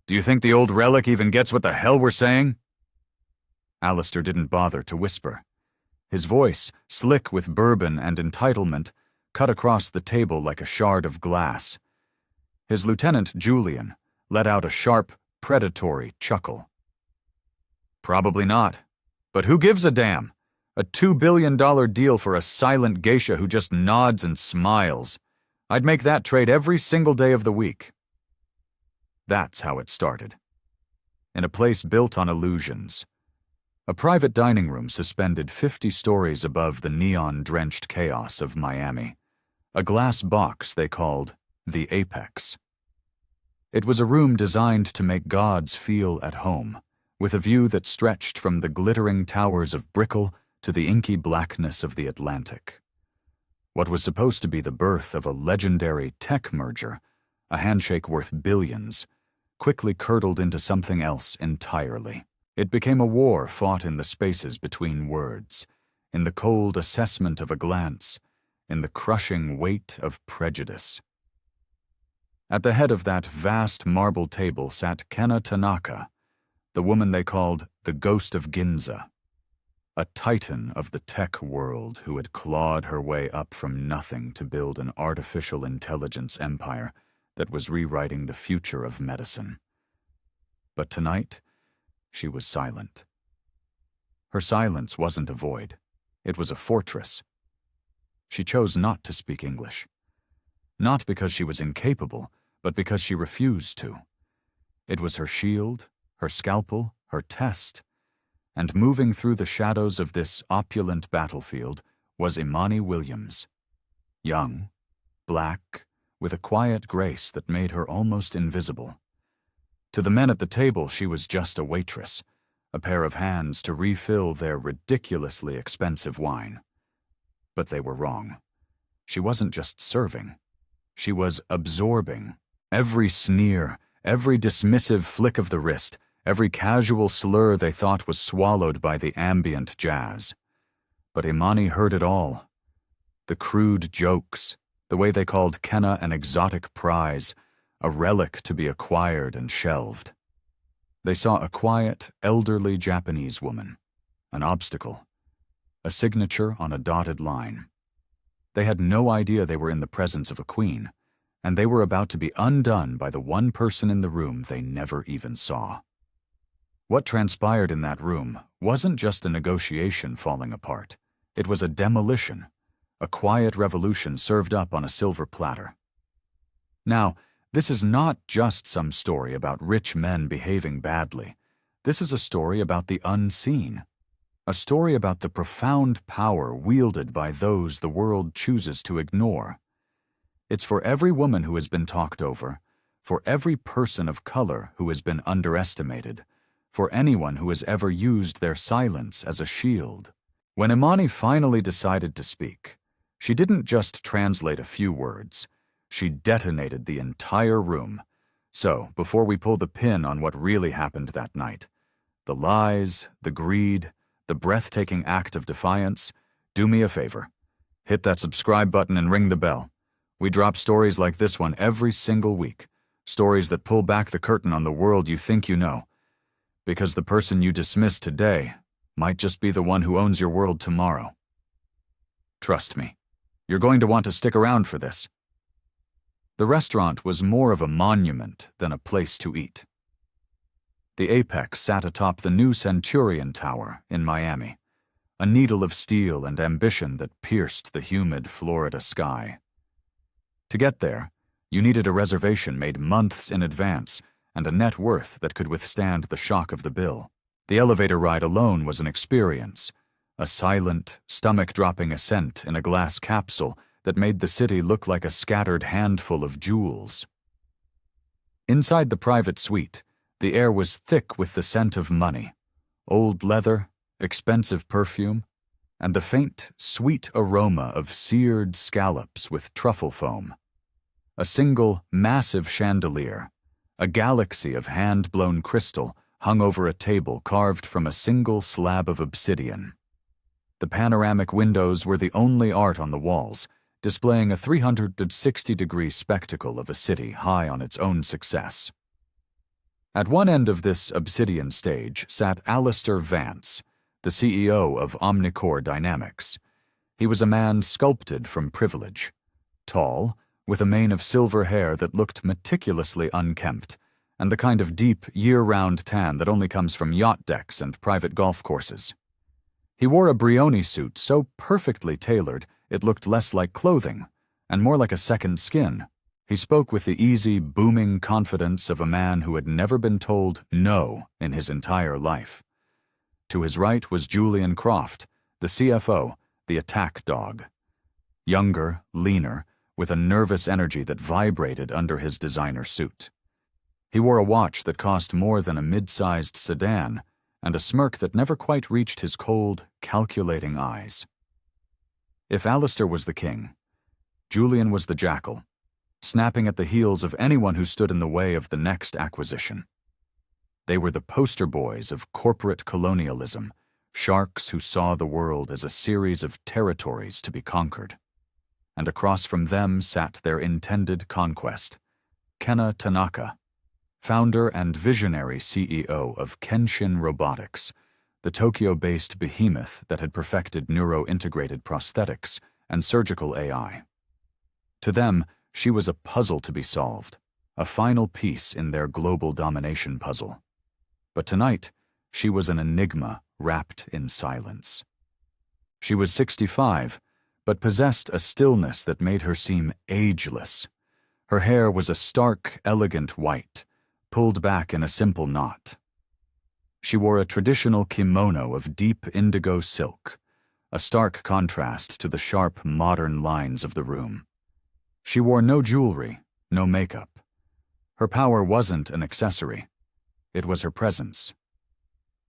Do you think the old relic even gets what the hell we're saying?" Alistair didn't bother to whisper. His voice, slick with bourbon and entitlement, cut across the table like a shard of glass. His lieutenant, Julian, let out a sharp, predatory chuckle. "Probably not. But who gives a damn? A $2 billion deal for a silent geisha who just nods and smiles. I'd make that trade every single day of the week." That's how it started. In a place built on illusions. A private dining room suspended 50 stories above the neon-drenched chaos of Miami. A glass box they called the Apex. It was a room designed to make gods feel at home, with a view that stretched from the glittering towers of Brickell to the inky blackness of the Atlantic. What was supposed to be the birth of a legendary tech merger, a handshake worth billions, quickly curdled into something else entirely. It became a war fought in the spaces between words, in the cold assessment of a glance, in the crushing weight of prejudice. At the head of that vast marble table sat Kenna Tanaka, the woman they called the Ghost of Ginza, a titan of the tech world who had clawed her way up from nothing to build an artificial intelligence empire that was rewriting the future of medicine. But tonight, she was silent. Her silence wasn't a void. It was a fortress. She chose not to speak English. Not because she was incapable, but because she refused to. It was her shield, her scalpel, her test. And moving through the shadows of this opulent battlefield was Imani Williams. Young, black, with a quiet grace that made her almost invisible. To the men at the table, she was just a waitress, a pair of hands to refill their ridiculously expensive wine. But they were wrong. She wasn't just serving. She was absorbing. Every sneer, every dismissive flick of the wrist, every casual slur they thought was swallowed by the ambient jazz. But Imani heard it all. The crude jokes, the way they called Kenna an exotic prize, a relic to be acquired and shelved. They saw a quiet, elderly Japanese woman, an obstacle, a signature on a dotted line. They had no idea they were in the presence of a queen, and they were about to be undone by the one person in the room they never even saw. What transpired in that room wasn't just a negotiation falling apart. It was a demolition, a quiet revolution served up on a silver platter. Now, this is not just some story about rich men behaving badly. This is a story about the unseen, a story about the profound power wielded by those the world chooses to ignore. It's for every woman who has been talked over, for every person of color who has been underestimated, for anyone who has ever used their silence as a shield. When Imani finally decided to speak, she didn't just translate a few words. She detonated the entire room. So, before we pull the pin on what really happened that night, the lies, the greed, the breathtaking act of defiance, do me a favor. Hit that subscribe button and ring the bell. We drop stories like this one every single week. Stories that pull back the curtain on the world you think you know. Because the person you dismiss today might just be the one who owns your world tomorrow. Trust me, you're going to want to stick around for this. The restaurant was more of a monument than a place to eat. The Apex sat atop the new Centurion Tower in Miami, a needle of steel and ambition that pierced the humid Florida sky. To get there, you needed a reservation made months in advance and a net worth that could withstand the shock of the bill. The elevator ride alone was an experience, a silent, stomach-dropping ascent in a glass capsule that made the city look like a scattered handful of jewels. Inside the private suite, the air was thick with the scent of money, old leather, expensive perfume, and the faint, sweet aroma of seared scallops with truffle foam. A single, massive chandelier, a galaxy of hand-blown crystal, hung over a table carved from a single slab of obsidian. The panoramic windows were the only art on the walls, displaying a 360-degree spectacle of a city high on its own success. At one end of this obsidian stage sat Alistair Vance, the CEO of Omnicore Dynamics. He was a man sculpted from privilege. Tall, with a mane of silver hair that looked meticulously unkempt, and the kind of deep, year-round tan that only comes from yacht decks and private golf courses. He wore a Brioni suit so perfectly tailored it looked less like clothing, and more like a second skin. He spoke with the easy, booming confidence of a man who had never been told no in his entire life. To his right was Julian Croft, the CFO, the attack dog. Younger, leaner, with a nervous energy that vibrated under his designer suit. He wore a watch that cost more than a mid-sized sedan, and a smirk that never quite reached his cold, calculating eyes. If Alistair was the king, Julian was the jackal, snapping at the heels of anyone who stood in the way of the next acquisition. They were the poster boys of corporate colonialism, sharks who saw the world as a series of territories to be conquered. And across from them sat their intended conquest, Kenna Tanaka, founder and visionary CEO of Kenshin Robotics, the Tokyo-based behemoth that had perfected neuro-integrated prosthetics and surgical AI. To them, she was a puzzle to be solved, a final piece in their global domination puzzle. But tonight, she was an enigma wrapped in silence. She was 65, but possessed a stillness that made her seem ageless. Her hair was a stark, elegant white, pulled back in a simple knot. She wore a traditional kimono of deep indigo silk, a stark contrast to the sharp, modern lines of the room. She wore no jewelry, no makeup. Her power wasn't an accessory. It was her presence.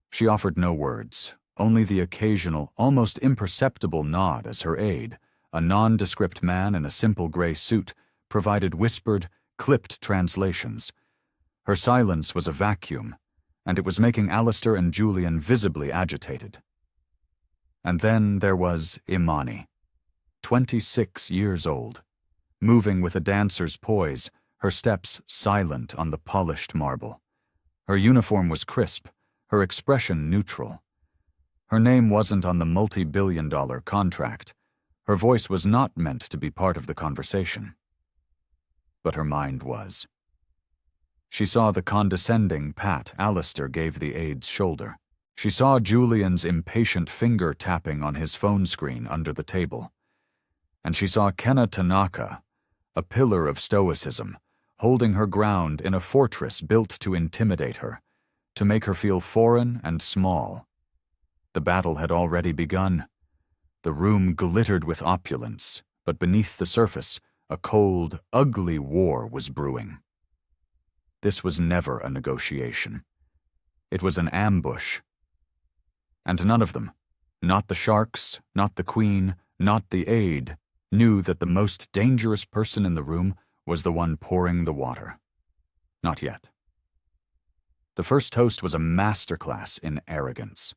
She offered no words, only the occasional, almost imperceptible nod as her aide, a nondescript man in a simple gray suit, provided whispered, clipped translations. Her silence was a vacuum, and it was making Alistair and Julian visibly agitated. And then there was Imani, 26 years old, moving with a dancer's poise, her steps silent on the polished marble. Her uniform was crisp, her expression neutral. Her name wasn't on the multi-billion-dollar contract. Her voice was not meant to be part of the conversation. But her mind was. She saw the condescending pat Alistair gave the aide's shoulder. She saw Julian's impatient finger tapping on his phone screen under the table. And she saw Kenna Tanaka, a pillar of stoicism, holding her ground in a fortress built to intimidate her, to make her feel foreign and small. The battle had already begun. The room glittered with opulence, but beneath the surface, a cold, ugly war was brewing. This was never a negotiation. It was an ambush. And none of them, not the sharks, not the queen, not the aide, knew that the most dangerous person in the room was the one pouring the water. Not yet. The first toast was a masterclass in arrogance.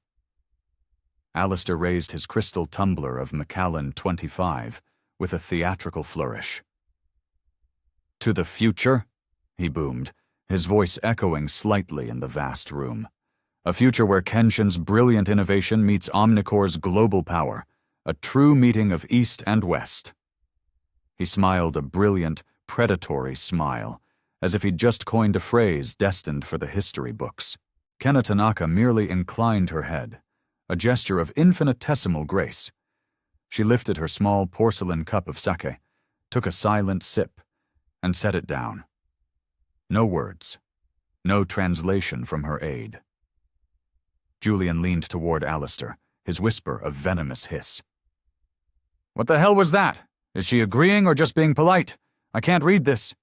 Alistair raised his crystal tumbler of Macallan 25 with a theatrical flourish. "To the future?" he boomed, his voice echoing slightly in the vast room. "A future where Kenshin's brilliant innovation meets Omnicore's global power, a true meeting of East and West." He smiled a brilliant, predatory smile, as if he'd just coined a phrase destined for the history books. Kenna Tanaka merely inclined her head, a gesture of infinitesimal grace. She lifted her small porcelain cup of sake, took a silent sip, and set it down. No words, no translation from her aide. Julian leaned toward Alistair, his whisper a venomous hiss. "What the hell was that? Is she agreeing or just being polite? I can't read this."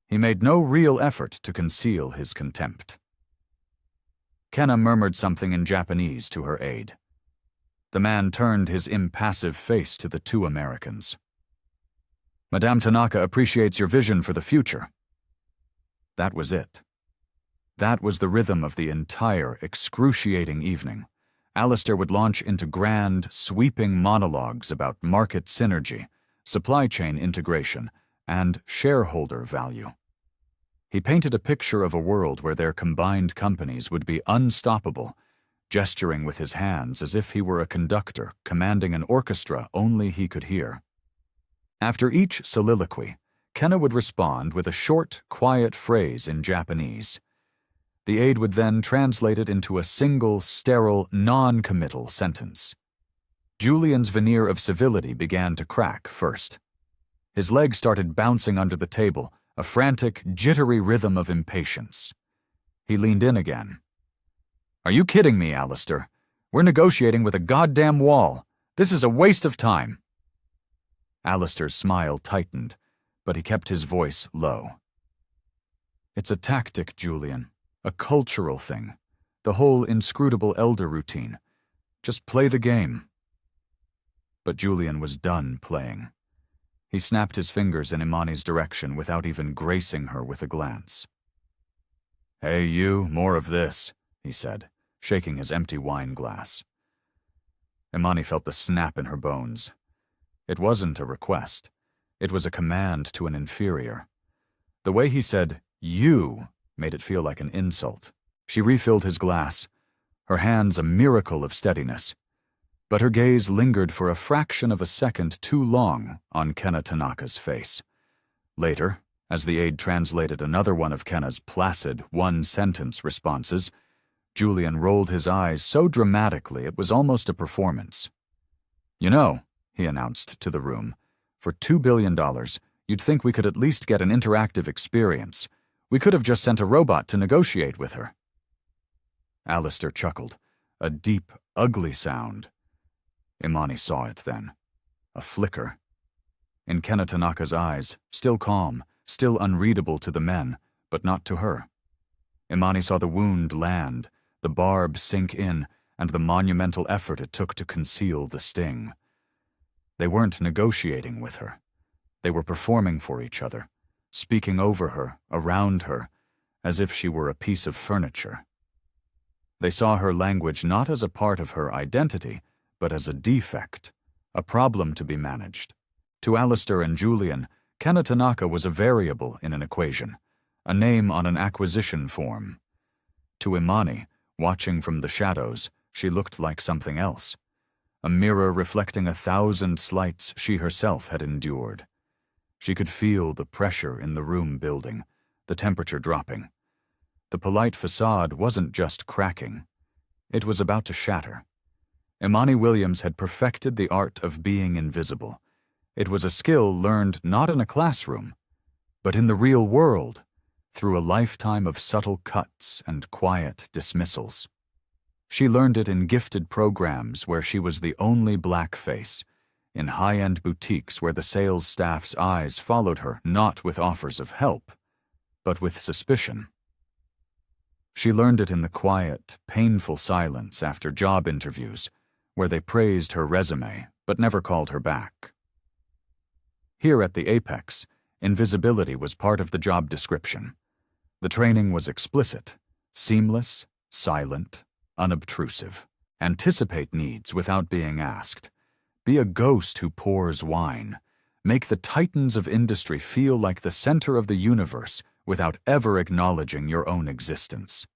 He made no real effort to conceal his contempt. Kenna murmured something in Japanese to her aide. The man turned his impassive face to the two Americans. "Madame Tanaka appreciates your vision for the future." That was it. That was the rhythm of the entire excruciating evening. Alistair would launch into grand, sweeping monologues about market synergy, supply chain integration, and shareholder value. He painted a picture of a world where their combined companies would be unstoppable, gesturing with his hands as if he were a conductor commanding an orchestra only he could hear. After each soliloquy, Kenna would respond with a short, quiet phrase in Japanese. The aide would then translate it into a single, sterile, non-committal sentence. Julian's veneer of civility began to crack first. His legs started bouncing under the table, a frantic, jittery rhythm of impatience. He leaned in again. "Are you kidding me, Alistair? We're negotiating with a goddamn wall. This is a waste of time." Alistair's smile tightened, but he kept his voice low. "It's a tactic, Julian. A cultural thing. The whole inscrutable elder routine. Just play the game." But Julian was done playing. He snapped his fingers in Imani's direction without even gracing her with a glance. "Hey, you, more of this," he said, shaking his empty wine glass. Imani felt the snap in her bones. It wasn't a request. It was a command to an inferior. The way he said, "you," made it feel like an insult. She refilled his glass, her hands a miracle of steadiness. But her gaze lingered for a fraction of a second too long on Kenna Tanaka's face. Later, as the aide translated another one of Kenna's placid, one-sentence responses, Julian rolled his eyes so dramatically it was almost a performance. "You know," he announced to the room, "for $2 billion, you'd think we could at least get an interactive experience. We could have just sent a robot to negotiate with her." Alistair chuckled, a deep, ugly sound. Imani saw it then. A flicker. In Kenna Tanaka's eyes, still calm, still unreadable to the men, but not to her. Imani saw the wound land, the barb sink in, and the monumental effort it took to conceal the sting. They weren't negotiating with her. They were performing for each other, speaking over her, around her, as if she were a piece of furniture. They saw her language not as a part of her identity, but as a defect, a problem to be managed. To Alistair and Julian, Kenna Tanaka was a variable in an equation, a name on an acquisition form. To Imani, watching from the shadows, she looked like something else, a mirror reflecting 1,000 slights she herself had endured. She could feel the pressure in the room building, the temperature dropping. The polite facade wasn't just cracking. It was about to shatter. Imani Williams had perfected the art of being invisible. It was a skill learned not in a classroom, but in the real world, through a lifetime of subtle cuts and quiet dismissals. She learned it in gifted programs where she was the only black face, in high-end boutiques where the sales staff's eyes followed her not with offers of help, but with suspicion. She learned it in the quiet, painful silence after job interviews, where they praised her resume but never called her back. Here at the Apex, invisibility was part of the job description. The training was explicit, seamless, silent, unobtrusive. Anticipate needs without being asked. Be a ghost who pours wine. Make the titans of industry feel like the center of the universe without ever acknowledging your own existence.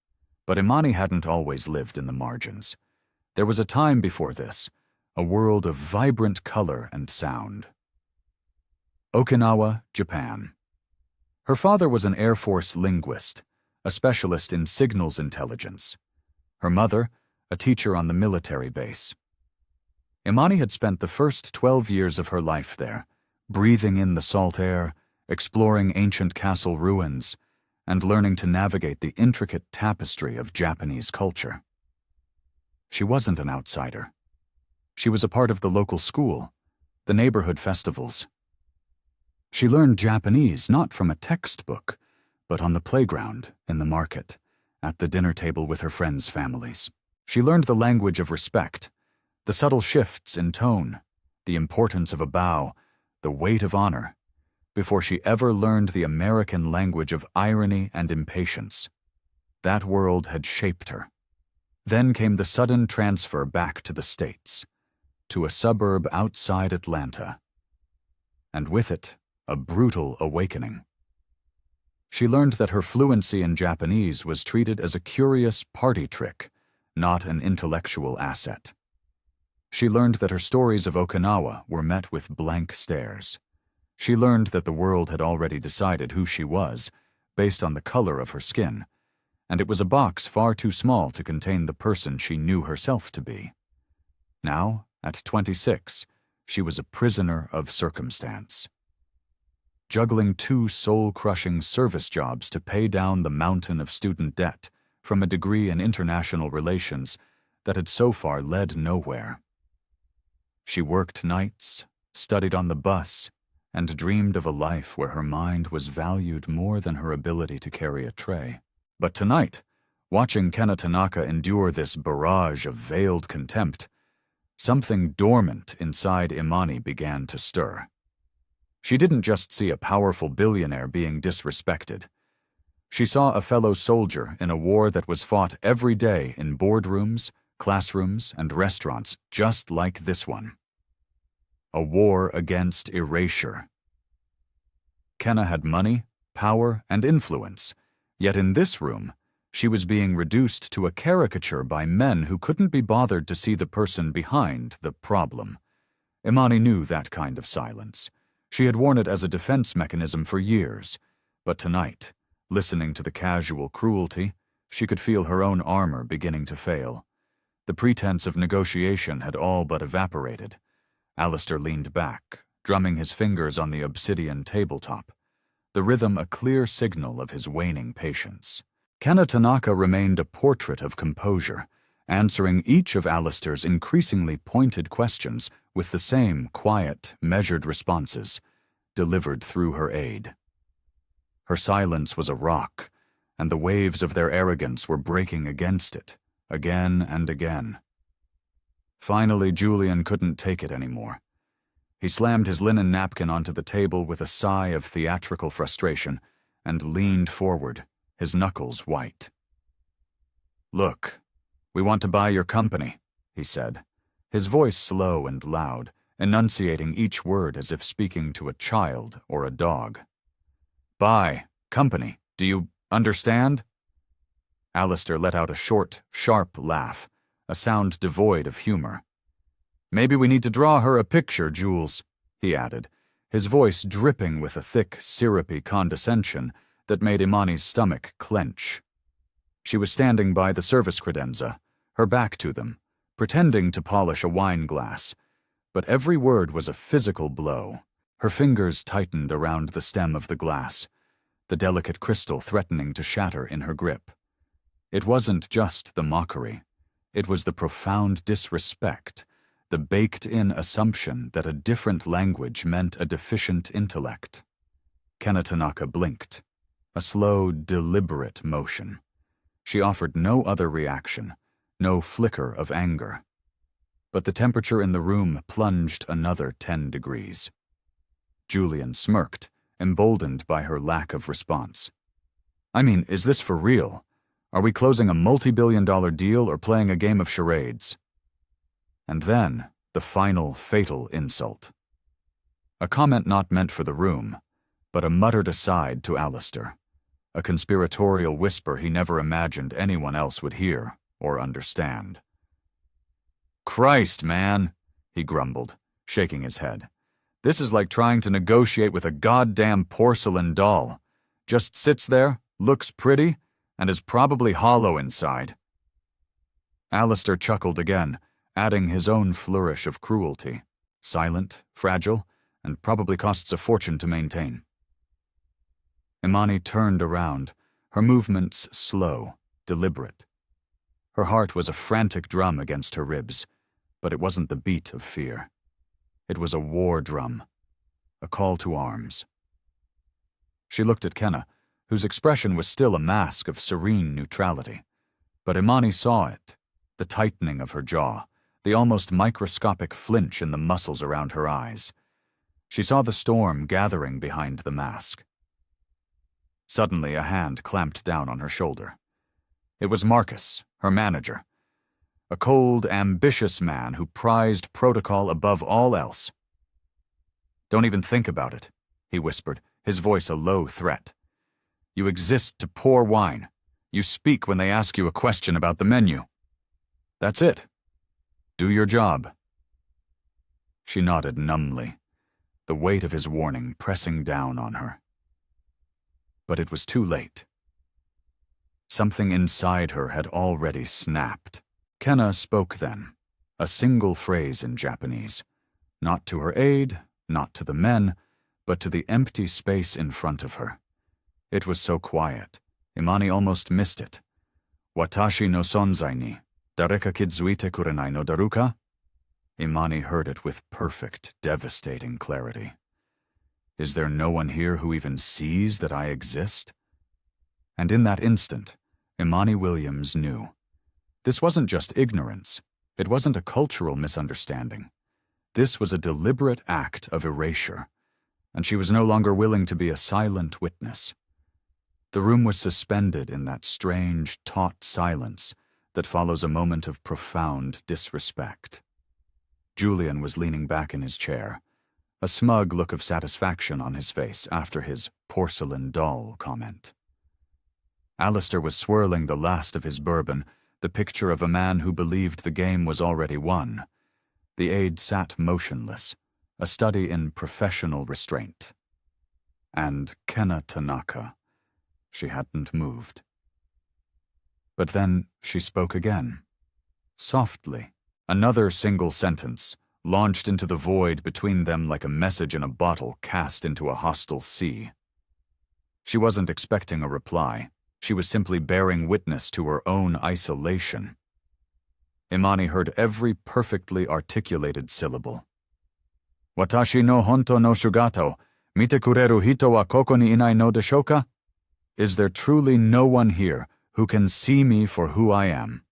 But Imani hadn't always lived in the margins. There was a time before this, a world of vibrant color and sound. Okinawa, Japan. Her father was an Air Force linguist, a specialist in signals intelligence. Her mother, a teacher on the military base. Imani had spent the first 12 years of her life there, breathing in the salt air, exploring ancient castle ruins, and learning to navigate the intricate tapestry of Japanese culture. She wasn't an outsider. She was a part of the local school, the neighborhood festivals. She learned Japanese not from a textbook, but on the playground, in the market, at the dinner table with her friends' families. She learned the language of respect, the subtle shifts in tone, the importance of a bow, the weight of honor, before she ever learned the American language of irony and impatience. That world had shaped her. Then came the sudden transfer back to the States, to a suburb outside Atlanta. And with it, a brutal awakening. She learned that her fluency in Japanese was treated as a curious party trick, not an intellectual asset. She learned that her stories of Okinawa were met with blank stares. She learned that the world had already decided who she was, based on the color of her skin, and it was a box far too small to contain the person she knew herself to be. Now, at 26, she was a prisoner of circumstance, juggling two soul-crushing service jobs to pay down the mountain of student debt from a degree in international relations that had so far led nowhere. She worked nights, studied on the bus, and dreamed of a life where her mind was valued more than her ability to carry a tray. But tonight, watching Kena Tanaka endure this barrage of veiled contempt, something dormant inside Imani began to stir. She didn't just see a powerful billionaire being disrespected. She saw a fellow soldier in a war that was fought every day in boardrooms, classrooms, and restaurants just like this one. A war against erasure. Kena had money, power, and influence, yet in this room, she was being reduced to a caricature by men who couldn't be bothered to see the person behind the problem. Imani knew that kind of silence. She had worn it as a defense mechanism for years, but tonight, listening to the casual cruelty, she could feel her own armor beginning to fail. The pretense of negotiation had all but evaporated. Alistair leaned back, drumming his fingers on the obsidian tabletop, the rhythm a clear signal of his waning patience. Kena Tanaka remained a portrait of composure, answering each of Alistair's increasingly pointed questions with the same quiet, measured responses, delivered through her aide. Her silence was a rock, and the waves of their arrogance were breaking against it, again and again. Finally, Julian couldn't take it anymore. He slammed his linen napkin onto the table with a sigh of theatrical frustration and leaned forward, his knuckles white. "Look, we want to buy your company," he said, his voice slow and loud, enunciating each word as if speaking to a child or a dog. "Buy, company, do you understand?" Alistair let out a short, sharp laugh, a sound devoid of humor. "Maybe we need to draw her a picture, Jules," he added, his voice dripping with a thick, syrupy condescension that made Imani's stomach clench. She was standing by the service credenza, her back to them, pretending to polish a wine glass, but every word was a physical blow. Her fingers tightened around the stem of the glass, the delicate crystal threatening to shatter in her grip. It wasn't just the mockery. It was the profound disrespect, the baked-in assumption that a different language meant a deficient intellect. Kena Tanaka blinked, a slow, deliberate motion. She offered no other reaction, no flicker of anger. But the temperature in the room plunged another 10 degrees. Julian smirked, emboldened by her lack of response. "I mean, is this for real? Are we closing a multi-billion-dollar deal or playing a game of charades?" And then, the final, fatal insult. A comment not meant for the room, but a muttered aside to Alistair, a conspiratorial whisper he never imagined anyone else would hear or understand. "Christ, man," he grumbled, shaking his head. "This is like trying to negotiate with a goddamn porcelain doll. Just sits there, looks pretty, and is probably hollow inside." Alistair chuckled again, adding his own flourish of cruelty. Silent, fragile, and probably costs a fortune to maintain. Imani turned around, her movements slow, deliberate. Her heart was a frantic drum against her ribs, but it wasn't the beat of fear. It was a war drum, a call to arms. She looked at Kena, whose expression was still a mask of serene neutrality. But Imani saw it, the tightening of her jaw, the almost microscopic flinch in the muscles around her eyes. She saw the storm gathering behind the mask. Suddenly, a hand clamped down on her shoulder. It was Marcus, her manager, a cold, ambitious man who prized protocol above all else. "Don't even think about it," he whispered, his voice a low threat. You exist to pour wine. You speak when they ask you a question about the menu. That's it. Do your job." She nodded numbly, the weight of his warning pressing down on her. But it was too late. Something inside her had already snapped. Kenna spoke then, a single phrase in Japanese, not to her aide, not to the men, but to the empty space in front of her. It was so quiet, Imani almost missed it. "Watashi no sonzai ni, dareka kidzuite kurenai no daruka?" Imani heard it with perfect, devastating clarity. Is there no one here who even sees that I exist? And in that instant, Imani Williams knew. This wasn't just ignorance. It wasn't a cultural misunderstanding. This was a deliberate act of erasure, and she was no longer willing to be a silent witness. The room was suspended in that strange, taut silence that follows a moment of profound disrespect. Julian was leaning back in his chair, a smug look of satisfaction on his face after his porcelain doll comment. Alistair was swirling the last of his bourbon, the picture of a man who believed the game was already won. The aide sat motionless, a study in professional restraint. And Kenna Tanaka. She hadn't moved. But then she spoke again. Softly, another single sentence, launched into the void between them like a message in a bottle cast into a hostile sea. She wasn't expecting a reply. She was simply bearing witness to her own isolation. Imani heard every perfectly articulated syllable. "Watashi no honto no shugata o mite kureru hito wa koko ni inai no deshou ka?" Is there truly no one here who can see me for who I am?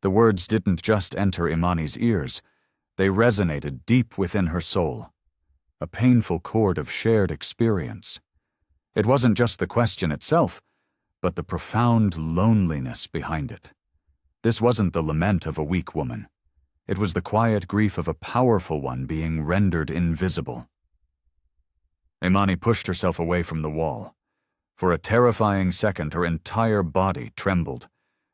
The words didn't just enter Imani's ears. They resonated deep within her soul, a painful chord of shared experience. It wasn't just the question itself, but the profound loneliness behind it. This wasn't the lament of a weak woman. It was the quiet grief of a powerful one being rendered invisible. Imani pushed herself away from the wall. For a terrifying second, her entire body trembled.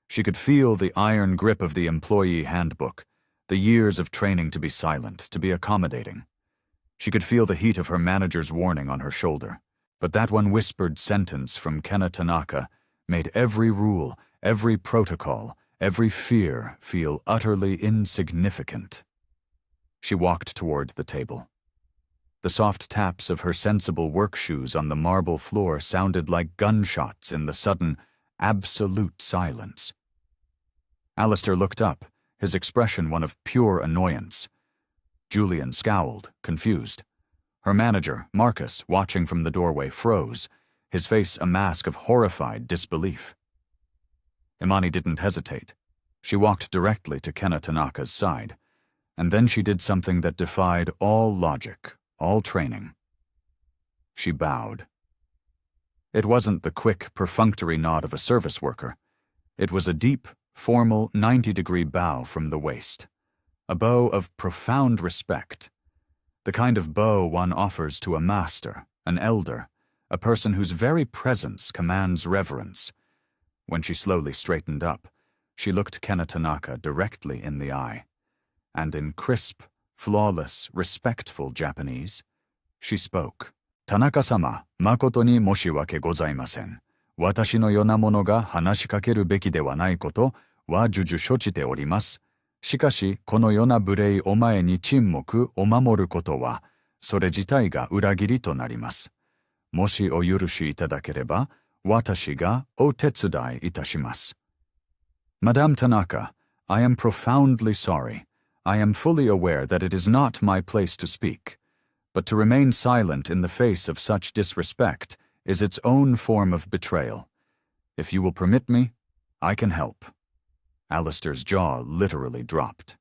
She could feel the iron grip of the employee handbook, the years of training to be silent, to be accommodating. She could feel the heat of her manager's warning on her shoulder. But that one whispered sentence from Kenna Tanaka made every rule, every protocol, every fear feel utterly insignificant. She walked toward the table. The soft taps of her sensible work shoes on the marble floor sounded like gunshots in the sudden, absolute silence. Alistair looked up, his expression one of pure annoyance. Julian scowled, confused. Her manager, Marcus, watching from the doorway, froze, his face a mask of horrified disbelief. Imani didn't hesitate. She walked directly to Kenna Tanaka's side, and then she did something that defied all logic, all training. She bowed. It wasn't the quick, perfunctory nod of a service worker. It was a deep, formal 90-degree bow from the waist, a bow of profound respect. The kind of bow one offers to a master, an elder, a person whose very presence commands reverence. When she slowly straightened up, she looked Kenna Tanaka directly in the eye, and in crisp, flawless, respectful Japanese, she spoke. "Tanaka-sama, makoto ni moshiwake gozaimasen. Watashi no yona mono ga hanashikakeru beki de wa nai koto wa juju shochite orimasu. Shikashi, kono yona burei omae ni chinmoku o mamoru koto wa, sore jitai ga uragiri to narimasu. Moshi o yurushi itadakereba, watashi ga o tetsudai itashimasu." Madame Tanaka, I am profoundly sorry. I am fully aware that it is not my place to speak, but to remain silent in the face of such disrespect is its own form of betrayal. If you will permit me, I can help. Alistair's jaw literally dropped.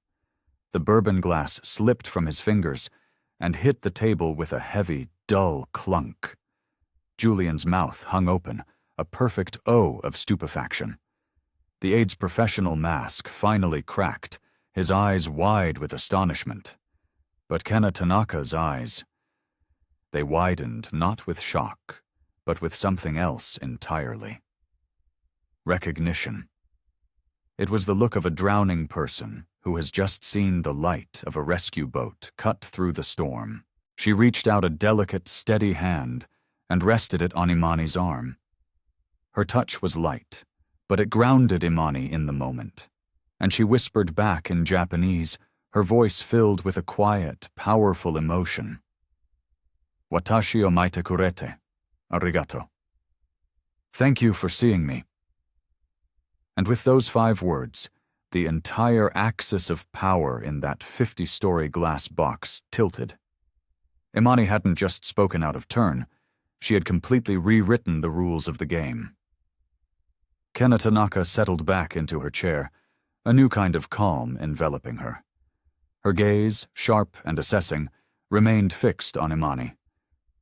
The bourbon glass slipped from his fingers and hit the table with a heavy, dull clunk. Julian's mouth hung open, a perfect O of stupefaction. The aide's professional mask finally cracked, his eyes wide with astonishment. But Kenna Tanaka's eyes, they widened not with shock, but with something else entirely. Recognition. It was the look of a drowning person who has just seen the light of a rescue boat cut through the storm. She reached out a delicate, steady hand and rested it on Imani's arm. Her touch was light, but it grounded Imani in the moment, and she whispered back in Japanese, her voice filled with a quiet, powerful emotion. Watashi o maite kurete. Arigato. Thank you for seeing me. And with those 5 words, the entire axis of power in that 50-story glass box tilted. Imani hadn't just spoken out of turn, she had completely rewritten the rules of the game. Kena Tanaka settled back into her chair, a new kind of calm enveloping her. Her gaze, sharp and assessing, remained fixed on Imani.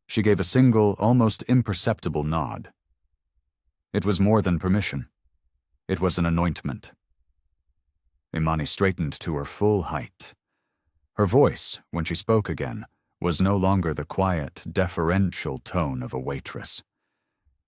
She gave a single, almost imperceptible nod. It was more than permission. It was an anointment. Imani straightened to her full height. Her voice, when she spoke again, was no longer the quiet, deferential tone of a waitress.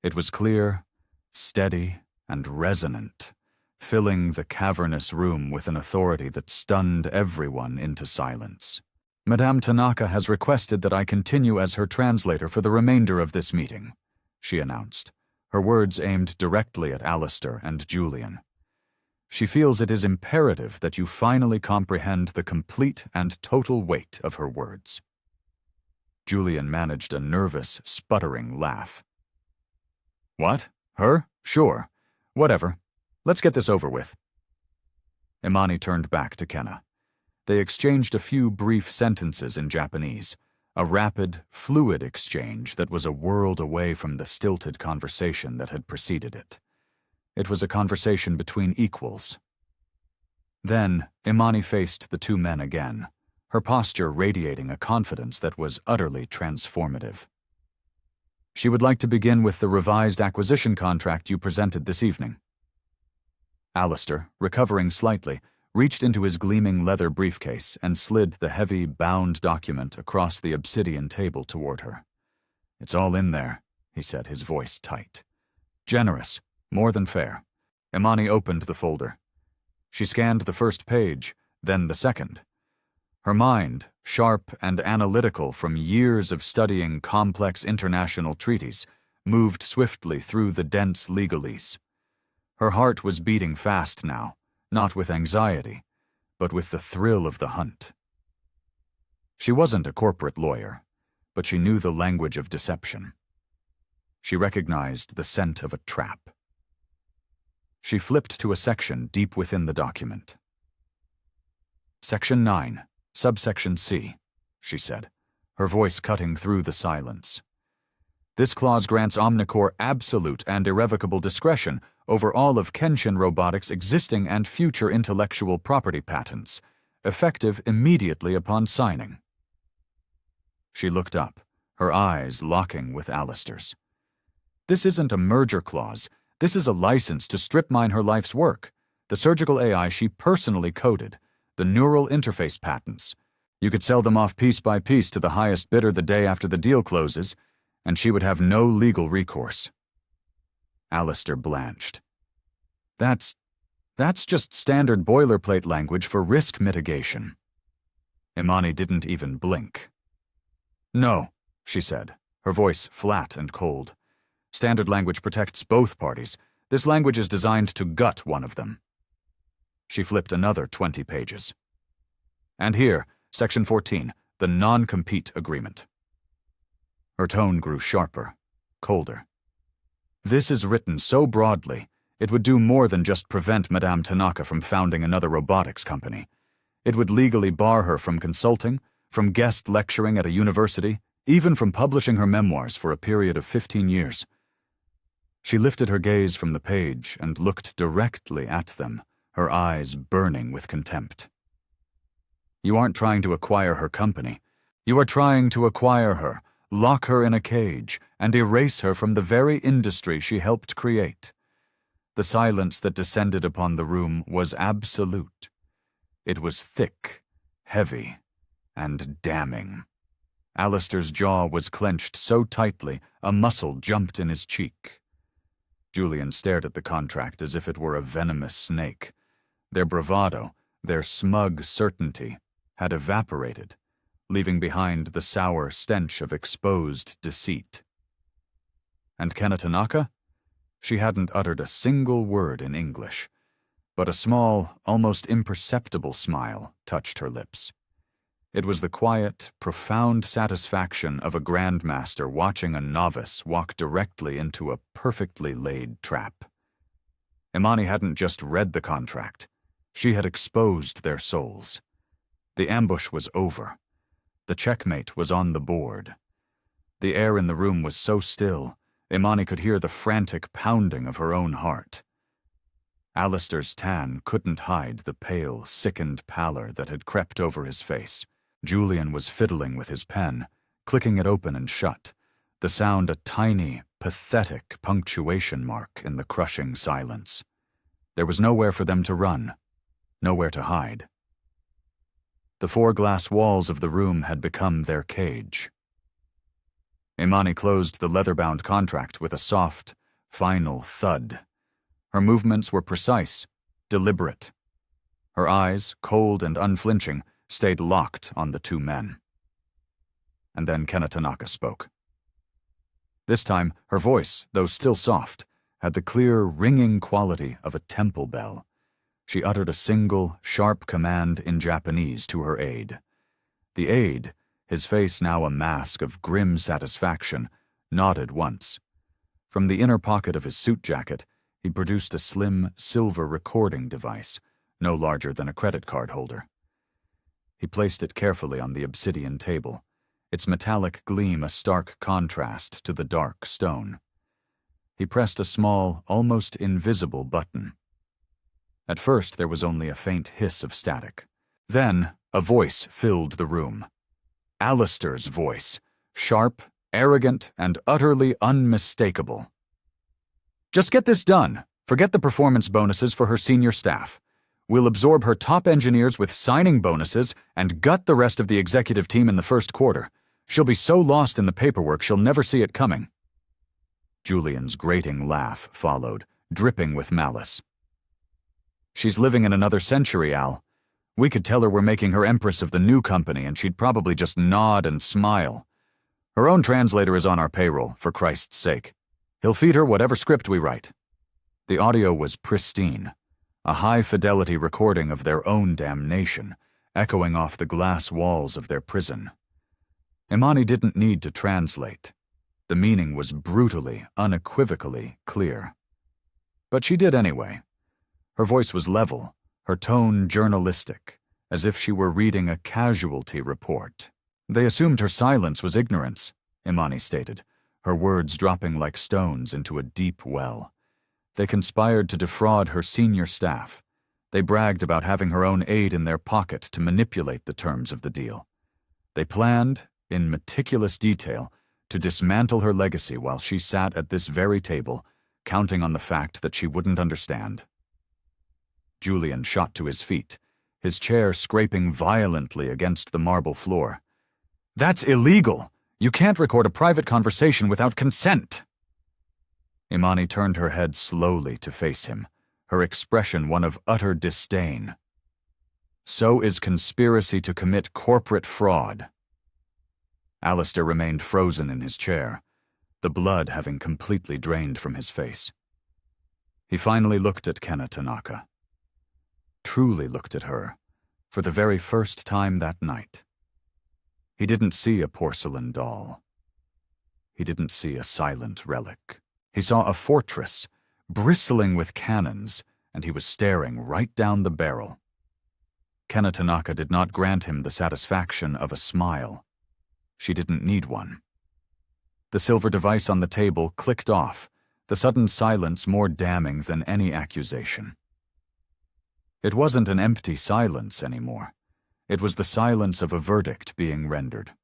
It was clear, steady, and resonant, filling the cavernous room with an authority that stunned everyone into silence. Madame Tanaka has requested that I continue as her translator for the remainder of this meeting, she announced, her words aimed directly at Alistair and Julian. She feels it is imperative that you finally comprehend the complete and total weight of her words. Julian managed a nervous, sputtering laugh. What? Her? Sure. Whatever. Let's get this over with. Imani turned back to Kena. They exchanged a few brief sentences in Japanese, a rapid, fluid exchange that was a world away from the stilted conversation that had preceded it. It was a conversation between equals. Then, Imani faced the 2 men again, her posture radiating a confidence that was utterly transformative. She would like to begin with the revised acquisition contract you presented this evening. Alistair, recovering slightly, reached into his gleaming leather briefcase and slid the heavy, bound document across the obsidian table toward her. It's all in there, he said, his voice tight. Generous, more than fair. Imani opened the folder. She scanned the first page, then the second. Her mind, sharp and analytical from years of studying complex international treaties, moved swiftly through the dense legalese. Her heart was beating fast now, not with anxiety, but with the thrill of the hunt. She wasn't a corporate lawyer, but she knew the language of deception. She recognized the scent of a trap. She flipped to a section deep within the document. Section 9, subsection C, she said, her voice cutting through the silence. This clause grants Omnicore absolute and irrevocable discretion over all of Kenshin Robotics' existing and future intellectual property patents, effective immediately upon signing. She looked up, her eyes locking with Alistair's. This isn't a merger clause. This is a license to strip mine her life's work, the surgical AI she personally coded, the neural interface patents. You could sell them off piece by piece to the highest bidder the day after the deal closes, and she would have no legal recourse. Alistair blanched. That's just standard boilerplate language for risk mitigation. Imani didn't even blink. No, she said, her voice flat and cold. Standard language protects both parties. This language is designed to gut one of them. She flipped another 20 pages. And here, Section 14, the non-compete agreement. Her tone grew sharper, colder. This is written so broadly, it would do more than just prevent Madame Tanaka from founding another robotics company. It would legally bar her from consulting, from guest lecturing at a university, even from publishing her memoirs for a period of 15 years. She lifted her gaze from the page and looked directly at them, her eyes burning with contempt. You aren't trying to acquire her company. You are trying to acquire her, lock her in a cage, and erase her from the very industry she helped create. The silence that descended upon the room was absolute. It was thick, heavy, and damning. Alistair's jaw was clenched so tightly a muscle jumped in his cheek. Julian stared at the contract as if it were a venomous snake. Their bravado, their smug certainty, had evaporated, leaving behind the sour stench of exposed deceit. And Kanatanaka? She hadn't uttered a single word in English, but a small, almost imperceptible smile touched her lips. It was the quiet, profound satisfaction of a grandmaster watching a novice walk directly into a perfectly laid trap. Imani hadn't just read the contract. She had exposed their souls. The ambush was over. The checkmate was on the board. The air in the room was so still, Imani could hear the frantic pounding of her own heart. Alistair's tan couldn't hide the pale, sickened pallor that had crept over his face. Julian was fiddling with his pen, clicking it open and shut, the sound a tiny, pathetic punctuation mark in the crushing silence. There was nowhere for them to run, nowhere to hide. The 4 glass walls of the room had become their cage. Imani closed the leather-bound contract with a soft, final thud. Her movements were precise, deliberate. Her eyes, cold and unflinching, stayed locked on the 2 men. And then Kanatanaka spoke. This time, her voice, though still soft, had the clear, ringing quality of a temple bell. She uttered a single, sharp command in Japanese to her aide. The aide, his face now a mask of grim satisfaction, nodded once. From the inner pocket of his suit jacket, he produced a slim, silver recording device, no larger than a credit card holder. He placed it carefully on the obsidian table, its metallic gleam a stark contrast to the dark stone. He pressed a small, almost invisible button. At first there was only a faint hiss of static. Then a voice filled the room. Alistair's voice, sharp, arrogant, and utterly unmistakable. "Just get this done. Forget the performance bonuses for her senior staff. We'll absorb her top engineers with signing bonuses and gut the rest of the executive team in the first quarter. She'll be so lost in the paperwork she'll never see it coming." Julian's grating laugh followed, dripping with malice. "She's living in another century, Al. We could tell her we're making her empress of the new company and she'd probably just nod and smile. Her own translator is on our payroll, for Christ's sake. He'll feed her whatever script we write." The audio was pristine, a high-fidelity recording of their own damnation, echoing off the glass walls of their prison. Imani didn't need to translate. The meaning was brutally, unequivocally clear. But she did anyway. Her voice was level, her tone journalistic, as if she were reading a casualty report. "They assumed her silence was ignorance," Imani stated, her words dropping like stones into a deep well. "They conspired to defraud her senior staff. They bragged about having her own aide in their pocket to manipulate the terms of the deal. They planned, in meticulous detail, to dismantle her legacy while she sat at this very table, counting on the fact that she wouldn't understand." Julian shot to his feet, his chair scraping violently against the marble floor. "That's illegal! You can't record a private conversation without consent!" Imani turned her head slowly to face him, her expression one of utter disdain. "So is conspiracy to commit corporate fraud." Alistair remained frozen in his chair, the blood having completely drained from his face. He finally looked at Kanatanaka. Truly looked at her, for the very first time that night. He didn't see a porcelain doll. He didn't see a silent relic. He saw a fortress, bristling with cannons, and he was staring right down the barrel. Kanatanaka did not grant him the satisfaction of a smile. She didn't need one. The silver device on the table clicked off, the sudden silence more damning than any accusation. It wasn't an empty silence anymore. It was the silence of a verdict being rendered.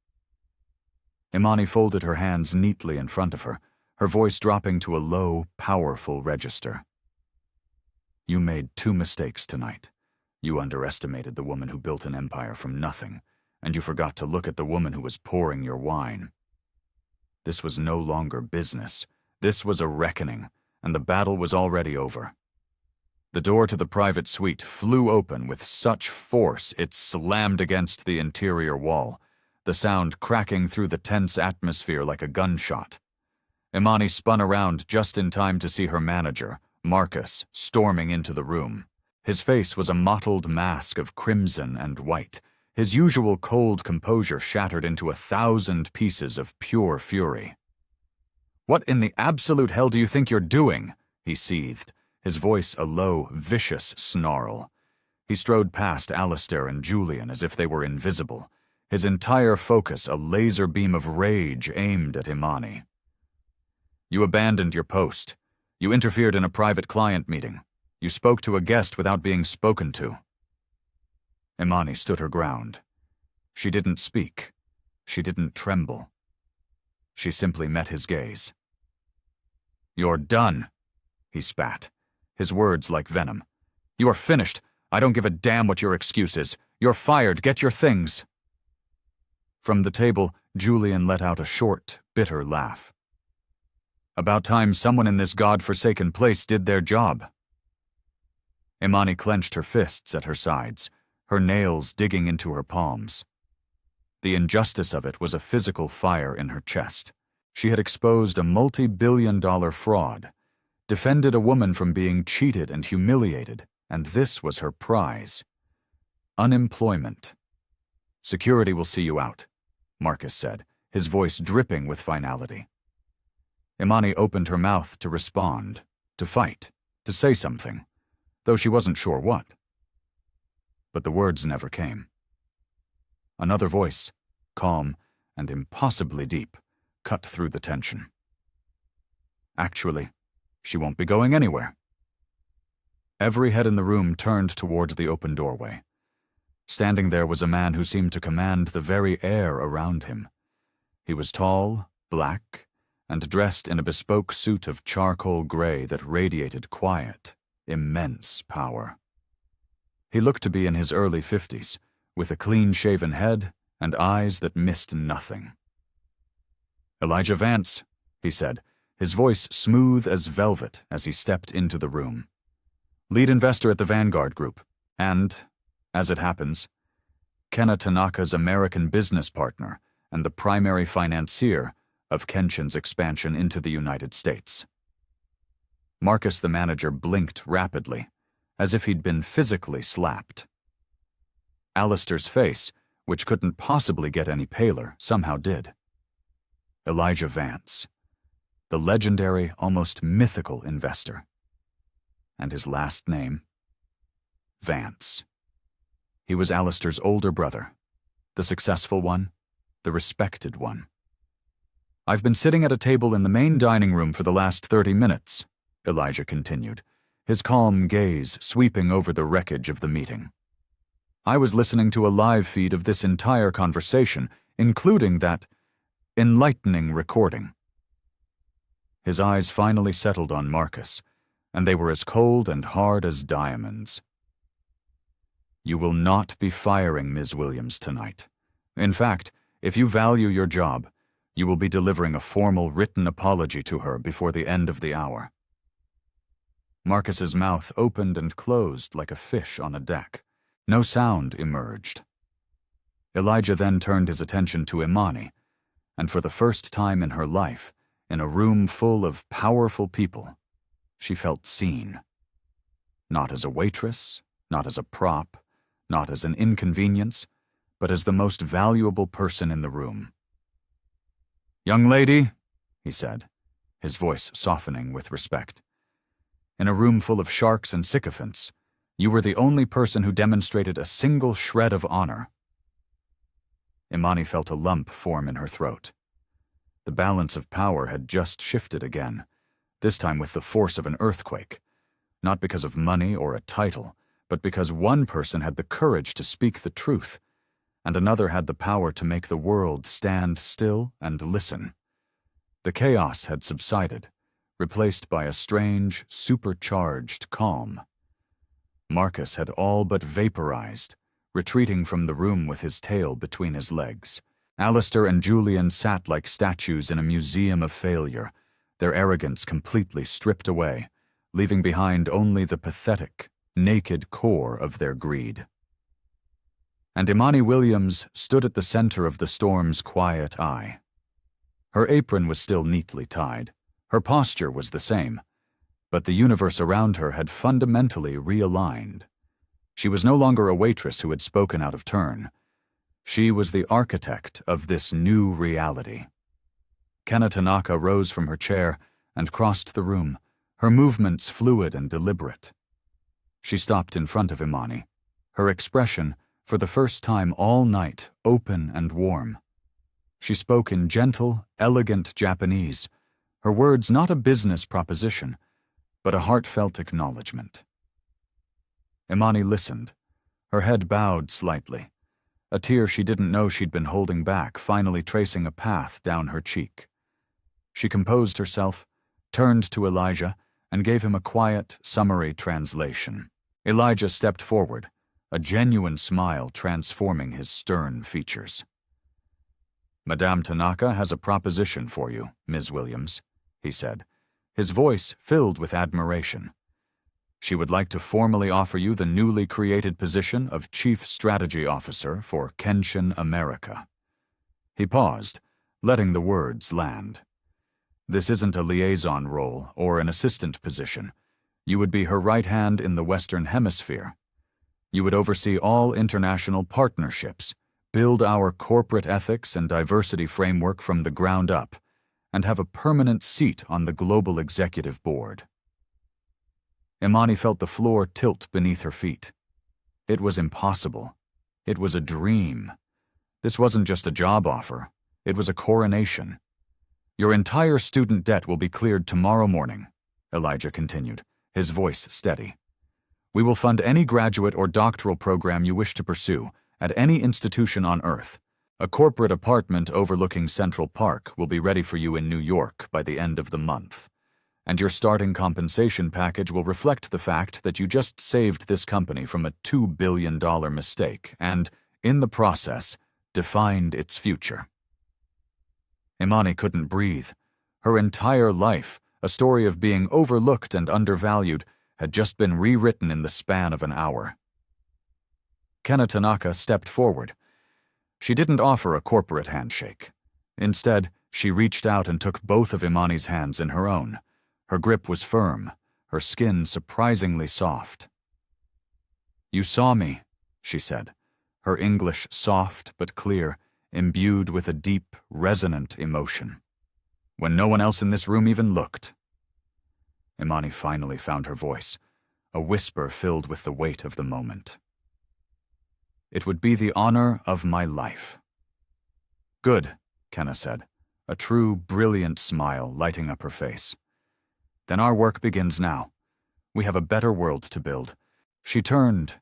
Imani folded her hands neatly in front of her, her voice dropping to a low, powerful register. "You made 2 mistakes tonight. You underestimated the woman who built an empire from nothing, and you forgot to look at the woman who was pouring your wine. This was no longer business. This was a reckoning, and the battle was already over. The door to the private suite flew open with such force it slammed against the interior wall, the sound cracking through the tense atmosphere like a gunshot. Imani spun around just in time to see her manager, Marcus, storming into the room. His face was a mottled mask of crimson and white, his usual cold composure shattered into 1,000 pieces of pure fury. "What in the absolute hell do you think you're doing?" he seethed, his voice a low, vicious snarl. He strode past Alistair and Julian as if they were invisible, his entire focus a laser beam of rage aimed at Imani. "You abandoned your post. You interfered in a private client meeting. You spoke to a guest without being spoken to." Imani stood her ground. She didn't speak. She didn't tremble. She simply met his gaze. "You're done," he spat, his words like venom. "You are finished. I don't give a damn what your excuse is. You're fired. Get your things." From the table, Julian let out a short, bitter laugh. "About time someone in this god-forsaken place did their job." Imani clenched her fists at her sides, her nails digging into her palms. The injustice of it was a physical fire in her chest. She had exposed a multi-billion-dollar fraud, defended a woman from being cheated and humiliated, and this was her prize. Unemployment. "Security will see you out," Marcus said, his voice dripping with finality. Imani opened her mouth to respond, to fight, to say something, though she wasn't sure what. But the words never came. Another voice, calm and impossibly deep, cut through the tension. "Actually, she won't be going anywhere." Every head in the room turned toward the open doorway. Standing there was a man who seemed to command the very air around him. He was tall, black, and dressed in a bespoke suit of charcoal gray that radiated quiet, immense power. He looked to be in his early 50s, with a clean-shaven head and eyes that missed nothing. "Elijah Vance," he said, his voice smooth as velvet as he stepped into the room. "Lead investor at the Vanguard Group, and, as it happens, Kenna Tanaka's American business partner and the primary financier of Kenshin's expansion into the United States." Marcus, the manager, blinked rapidly, as if he'd been physically slapped. Alistair's face, which couldn't possibly get any paler, somehow did. Elijah Vance, the legendary, almost mythical investor. And his last name? Vance. He was Alistair's older brother, the successful one, the respected one. "I've been sitting at a table in the main dining room for the last 30 minutes, Elijah continued, his calm gaze sweeping over the wreckage of the meeting. "I was listening to a live feed of this entire conversation, including that enlightening recording." His eyes finally settled on Marcus, and they were as cold and hard as diamonds. "You will not be firing Ms. Williams tonight. In fact, if you value your job, you will be delivering a formal written apology to her before the end of the hour." Marcus's mouth opened and closed like a fish on a deck. No sound emerged. Elijah then turned his attention to Imani, and for the first time in her life, in a room full of powerful people, she felt seen. Not as a waitress, not as a prop, not as an inconvenience, but as the most valuable person in the room. "Young lady," he said, his voice softening with respect, "in a room full of sharks and sycophants, you were the only person who demonstrated a single shred of honor." Imani felt a lump form in her throat. The balance of power had just shifted again, this time with the force of an earthquake, not because of money or a title, but because one person had the courage to speak the truth, and another had the power to make the world stand still and listen. The chaos had subsided, replaced by a strange, supercharged calm. Marcus had all but vaporized, retreating from the room with his tail between his legs. Alistair and Julian sat like statues in a museum of failure, their arrogance completely stripped away, leaving behind only the pathetic, naked core of their greed. And Imani Williams stood at the center of the storm's quiet eye. Her apron was still neatly tied. Her posture was the same, but the universe around her had fundamentally realigned. She was no longer a waitress who had spoken out of turn. She was the architect of this new reality. Kana Tanaka rose from her chair and crossed the room, her movements fluid and deliberate. She stopped in front of Imani, her expression, for the first time all night, open and warm. She spoke in gentle, elegant Japanese, her words not a business proposition, but a heartfelt acknowledgement. Imani listened, her head bowed slightly, a tear she didn't know she'd been holding back finally tracing a path down her cheek. She composed herself, turned to Elijah, and gave him a quiet, summary translation. Elijah stepped forward, a genuine smile transforming his stern features. "Madame Tanaka has a proposition for you, Ms. Williams," he said, his voice filled with admiration. "She would like to formally offer you the newly created position of Chief Strategy Officer for Kenshin America." He paused, letting the words land. "This isn't a liaison role or an assistant position. You would be her right hand in the Western Hemisphere. You would oversee all international partnerships, build our corporate ethics and diversity framework from the ground up, and have a permanent seat on the global executive board." Imani felt the floor tilt beneath her feet. It was impossible. It was a dream. This wasn't just a job offer. It was a coronation. "Your entire student debt will be cleared tomorrow morning," Elijah continued, his voice steady. "We will fund any graduate or doctoral program you wish to pursue at any institution on Earth. A corporate apartment overlooking Central Park will be ready for you in New York by the end of the month. And your starting compensation package will reflect the fact that you just saved this company from a $2 billion mistake and, in the process, defined its future." Imani couldn't breathe. Her entire life, a story of being overlooked and undervalued, had just been rewritten in the span of an hour. Kana Tanaka stepped forward. She didn't offer a corporate handshake. Instead, she reached out and took both of Imani's hands in her own. Her grip was firm, her skin surprisingly soft. "You saw me," she said, her English soft but clear, imbued with a deep, resonant emotion. "When no one else in this room even looked." Imani finally found her voice, a whisper filled with the weight of the moment. "It would be the honor of my life." "Good," Kenna said, a true, brilliant smile lighting up her face. "Then our work begins now. We have a better world to build." She turned,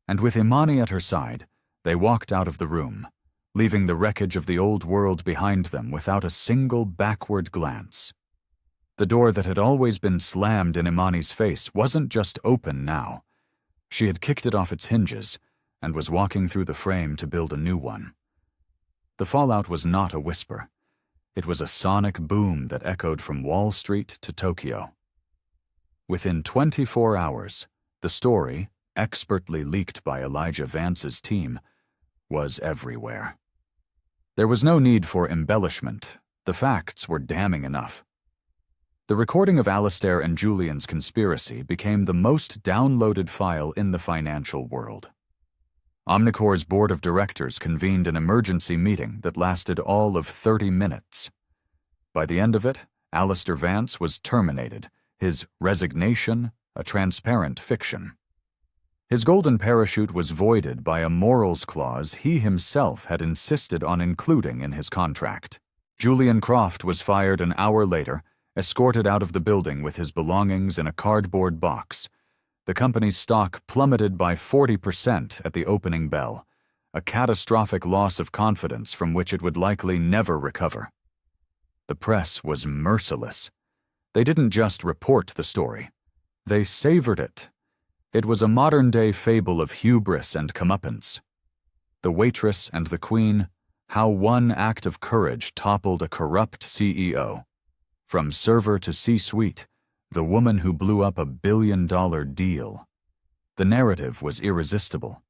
and with Imani at her side, they walked out of the room, leaving the wreckage of the old world behind them without a single backward glance. The door that had always been slammed in Imani's face wasn't just open now. She had kicked it off its hinges and was walking through the frame to build a new one. The fallout was not a whisper. It was a sonic boom that echoed from Wall Street to Tokyo. Within 24 hours, the story, expertly leaked by Elijah Vance's team, was everywhere. There was no need for embellishment. The facts were damning enough. The recording of Alistair and Julian's conspiracy became the most downloaded file in the financial world. Omnicore's board of directors convened an emergency meeting that lasted all of 30 minutes. By the end of it, Alistair Vance was terminated, his resignation a transparent fiction. His golden parachute was voided by a morals clause he himself had insisted on including in his contract. Julian Croft was fired an hour later, escorted out of the building with his belongings in a cardboard box. The company's stock plummeted by 40% at the opening bell, a catastrophic loss of confidence from which it would likely never recover. The press was merciless. They didn't just report the story. They savored it. It was a modern-day fable of hubris and comeuppance. The Waitress and the Queen, how one act of courage toppled a corrupt CEO. From server to C-suite, the woman who blew up a billion-dollar deal. The narrative was irresistible.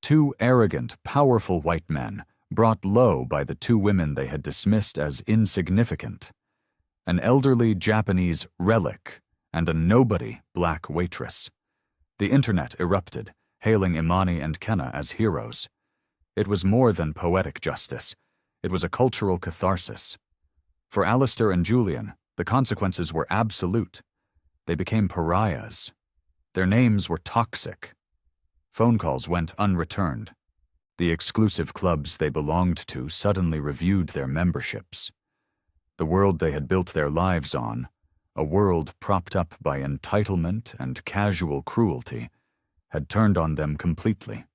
Two arrogant, powerful white men brought low by the two women they had dismissed as insignificant. An elderly Japanese relic and a nobody black waitress. The internet erupted, hailing Imani and Kenna as heroes. It was more than poetic justice. It was a cultural catharsis. For Alistair and Julian, the consequences were absolute. They became pariahs. Their names were toxic. Phone calls went unreturned. The exclusive clubs they belonged to suddenly reviewed their memberships. The world they had built their lives on, a world propped up by entitlement and casual cruelty, had turned on them completely.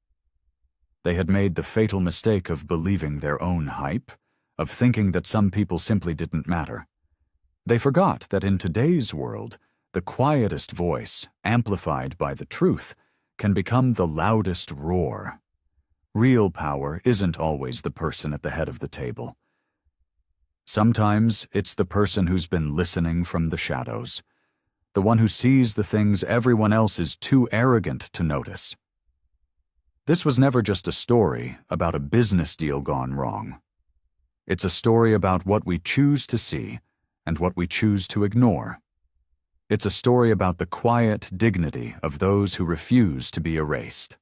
They had made the fatal mistake of believing their own hype, of thinking that some people simply didn't matter. They forgot that in today's world, the quietest voice, amplified by the truth, can become the loudest roar. Real power isn't always the person at the head of the table. Sometimes it's the person who's been listening from the shadows, the one who sees the things everyone else is too arrogant to notice. This was never just a story about a business deal gone wrong. It's a story about what we choose to see and what we choose to ignore. It's a story about the quiet dignity of those who refuse to be erased.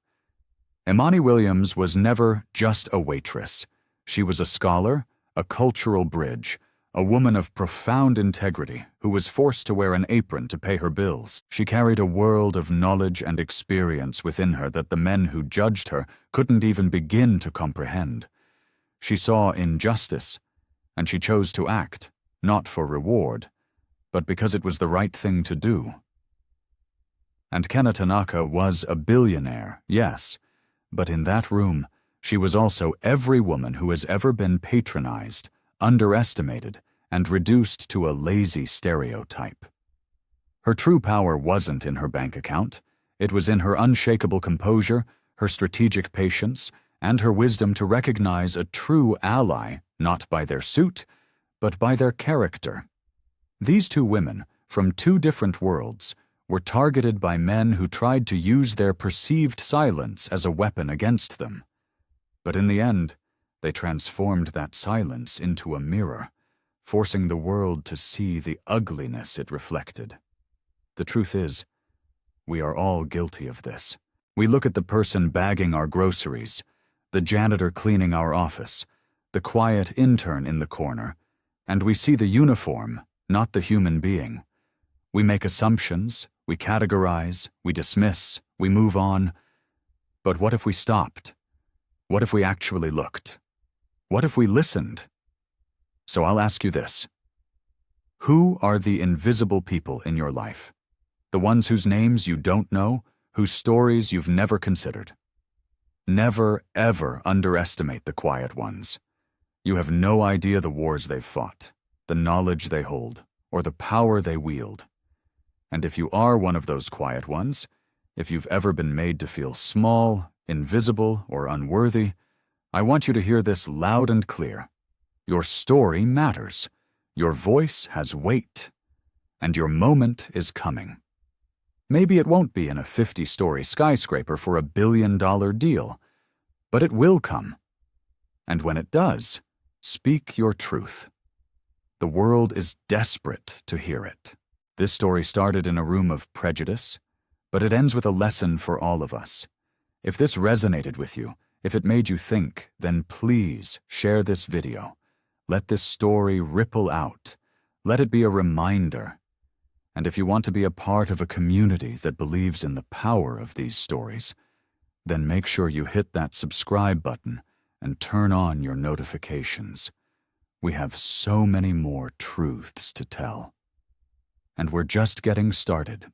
Imani Williams was never just a waitress. She was a scholar, a cultural bridge, a woman of profound integrity who was forced to wear an apron to pay her bills. She carried a world of knowledge and experience within her that the men who judged her couldn't even begin to comprehend. She saw injustice, and she chose to act, not for reward, but because it was the right thing to do. And Kenna Tanaka was a billionaire, yes, but in that room, she was also every woman who has ever been patronized, underestimated, and reduced to a lazy stereotype. Her true power wasn't in her bank account. It was in her unshakable composure, her strategic patience, and her wisdom to recognize a true ally not by their suit, but by their character. These two women, from two different worlds, were targeted by men who tried to use their perceived silence as a weapon against them. But in the end, they transformed that silence into a mirror, forcing the world to see the ugliness it reflected. The truth is, we are all guilty of this. We look at the person bagging our groceries, the janitor cleaning our office, the quiet intern in the corner, and we see the uniform, not the human being. We make assumptions, we categorize, we dismiss, we move on. But what if we stopped? What if we actually looked? What if we listened? So I'll ask you this. Who are the invisible people in your life? The ones whose names you don't know, whose stories you've never considered. Never, ever underestimate the quiet ones. You have no idea the wars they've fought, the knowledge they hold, or the power they wield. And if you are one of those quiet ones, if you've ever been made to feel small, invisible, or unworthy, I want you to hear this loud and clear. Your story matters. Your voice has weight. And your moment is coming. Maybe it won't be in a 50-story skyscraper for $1 billion deal, but it will come. And when it does, speak your truth. The world is desperate to hear it. This story started in a room of prejudice, but it ends with a lesson for all of us. If this resonated with you, if it made you think, then please share this video. Let this story ripple out. Let it be a reminder. And if you want to be a part of a community that believes in the power of these stories, then make sure you hit that subscribe button and turn on your notifications. We have so many more truths to tell. And we're just getting started.